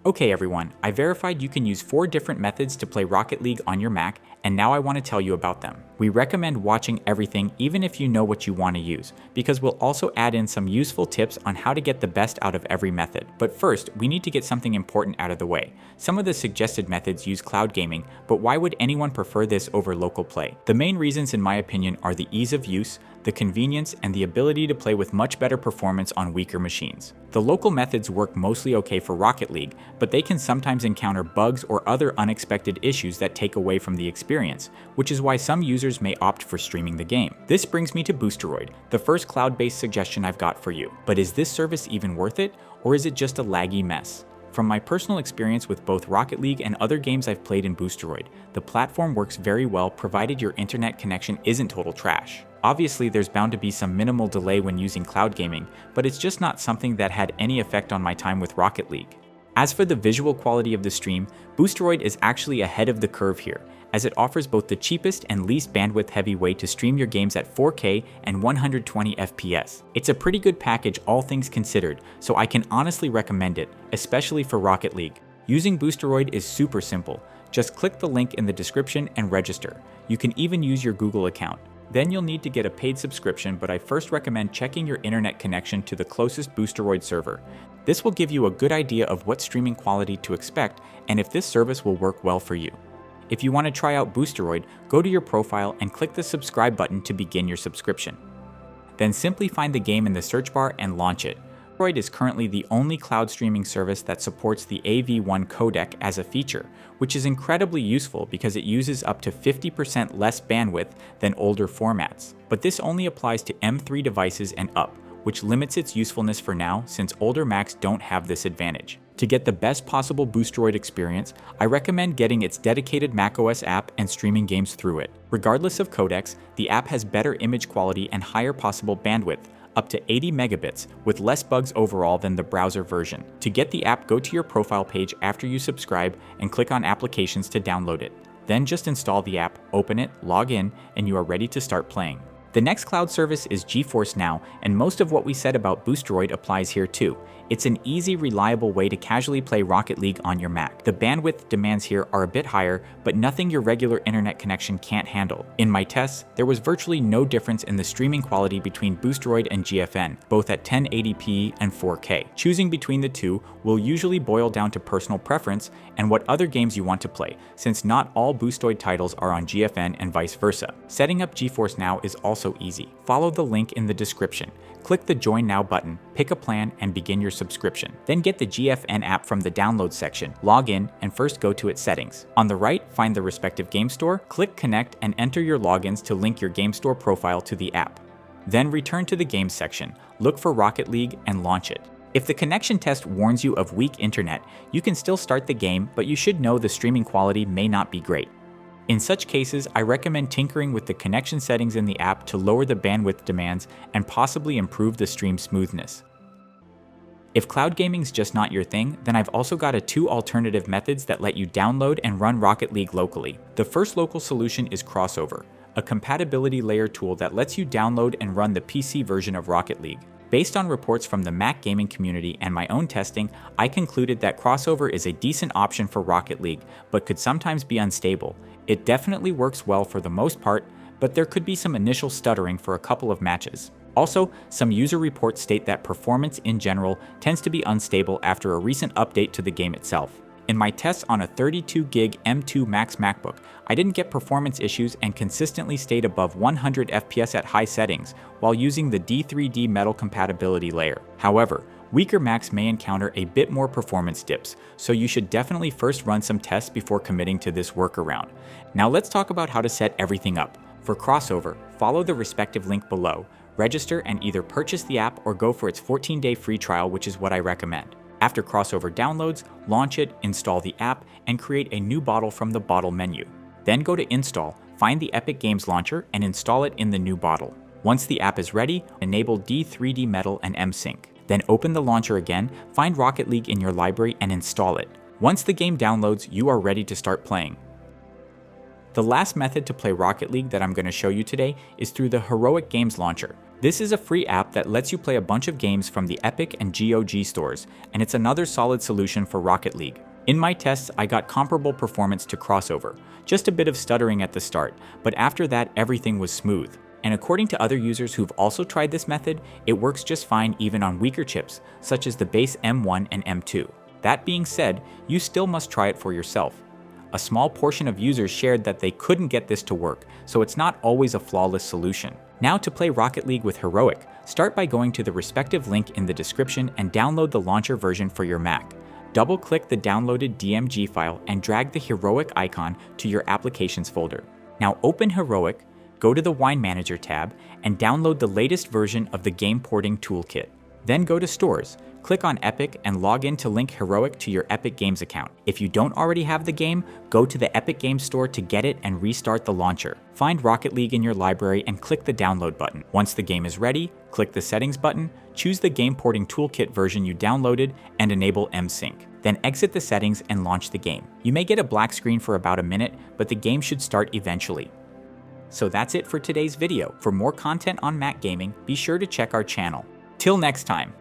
Okay everyone, I verified you can use 4 different methods to play Rocket League on your Mac, and now I want to tell you about them. We recommend watching everything even if you know what you want to use, because we'll also add in some useful tips on how to get the best out of every method. But first, we need to get something important out of the way. Some of the suggested methods use cloud gaming, but why would anyone prefer this over local play? The main reasons in my opinion are the ease of use, the convenience, and the ability to play with much better performance on weaker machines. The local methods work mostly okay for Rocket League, but they can sometimes encounter bugs or other unexpected issues that take away from the experience, which is why some users may opt for streaming the game. This brings me to Boosteroid, the first cloud-based suggestion I've got for you. But is this service even worth it, or is it just a laggy mess? From my personal experience with both Rocket League and other games I've played in Boosteroid, the platform works very well provided your internet connection isn't total trash. Obviously, there's bound to be some minimal delay when using cloud gaming, but it's just not something that had any effect on my time with Rocket League. As for the visual quality of the stream, Boosteroid is actually ahead of the curve here, as it offers both the cheapest and least bandwidth-heavy way to stream your games at 4K and 120 FPS. It's a pretty good package all things considered, so I can honestly recommend it, especially for Rocket League. Using Boosteroid is super simple. Just click the link in the description and register. You can even use your Google account. Then you'll need to get a paid subscription, but I first recommend checking your internet connection to the closest Boosteroid server. This will give you a good idea of what streaming quality to expect and if this service will work well for you. If you want to try out Boosteroid, go to your profile and click the subscribe button to begin your subscription. Then simply find the game in the search bar and launch it. Boosteroid is currently the only cloud streaming service that supports the AV1 codec as a feature, which is incredibly useful because it uses up to 50% less bandwidth than older formats. But this only applies to M3 devices and up, which limits its usefulness for now since older Macs don't have this advantage. To get the best possible Boosteroid experience, I recommend getting its dedicated macOS app and streaming games through it. Regardless of codecs, the app has better image quality and higher possible bandwidth, up to 80 megabits, with less bugs overall than the browser version. To get the app, go to your profile page after you subscribe and click on Applications to download it. Then just install the app, open it, log in, and you are ready to start playing. The next cloud service is GeForce Now, and most of what we said about Boosteroid applies here too. It's an easy, reliable way to casually play Rocket League on your Mac. The bandwidth demands here are a bit higher, but nothing your regular internet connection can't handle. In my tests, there was virtually no difference in the streaming quality between Boosteroid and GFN, both at 1080p and 4K. Choosing between the two will usually boil down to personal preference and what other games you want to play, since not all Boosteroid titles are on GFN and vice versa. Setting up GeForce Now is also easy. Follow the link in the description. Click the Join Now button, pick a plan, and begin your subscription. Then get the GFN app from the download section, log in, and first go to its settings. On the right, find the respective game store, click Connect, and enter your logins to link your game store profile to the app. Then return to the Games section, look for Rocket League, and launch it. If the connection test warns you of weak internet, you can still start the game, but you should know the streaming quality may not be great. In such cases, I recommend tinkering with the connection settings in the app to lower the bandwidth demands and possibly improve the stream smoothness. If cloud gaming's just not your thing, then I've also got 2 alternative methods that let you download and run Rocket League locally. The first local solution is Crossover, a compatibility layer tool that lets you download and run the PC version of Rocket League. Based on reports from the Mac gaming community and my own testing, I concluded that Crossover is a decent option for Rocket League, but could sometimes be unstable. It definitely works well for the most part, but there could be some initial stuttering for a couple of matches. Also, some user reports state that performance in general tends to be unstable after a recent update to the game itself. In my tests on a 32GB M2 Max MacBook, I didn't get performance issues and consistently stayed above 100 FPS at high settings while using the D3D metal compatibility layer. However, weaker Macs may encounter a bit more performance dips, so you should definitely first run some tests before committing to this workaround. Now let's talk about how to set everything up. For Crossover, follow the respective link below, register and either purchase the app or go for its 14-day free trial, which is what I recommend. After Crossover downloads, launch it, install the app, and create a new bottle from the bottle menu. Then go to Install, find the Epic Games Launcher, and install it in the new bottle. Once the app is ready, enable D3D Metal and MSync. Then open the launcher again, find Rocket League in your library, and install it. Once the game downloads, you are ready to start playing. The last method to play Rocket League that I'm going to show you today is through the Heroic Games Launcher. This is a free app that lets you play a bunch of games from the Epic and GOG stores, and it's another solid solution for Rocket League. In my tests, I got comparable performance to Crossover, just a bit of stuttering at the start, but after that everything was smooth. And according to other users who've also tried this method, it works just fine even on weaker chips, such as the base M1 and M2. That being said, you still must try it for yourself. A small portion of users shared that they couldn't get this to work, so it's not always a flawless solution. Now to play Rocket League with Heroic, start by going to the respective link in the description and download the launcher version for your Mac. Double-click the downloaded DMG file and drag the Heroic icon to your Applications folder. Now open Heroic, go to the Wine Manager tab, and download the latest version of the Game Porting Toolkit. Then go to Stores, click on Epic and log in to link Heroic to your Epic Games account. If you don't already have the game, go to the Epic Games Store to get it and restart the launcher. Find Rocket League in your library and click the download button. Once the game is ready, click the Settings button, choose the Game Porting Toolkit version you downloaded, and enable M-Sync. Then exit the settings and launch the game. You may get a black screen for about a minute, but the game should start eventually. So that's it for today's video. For more content on Mac gaming, be sure to check our channel. Till next time.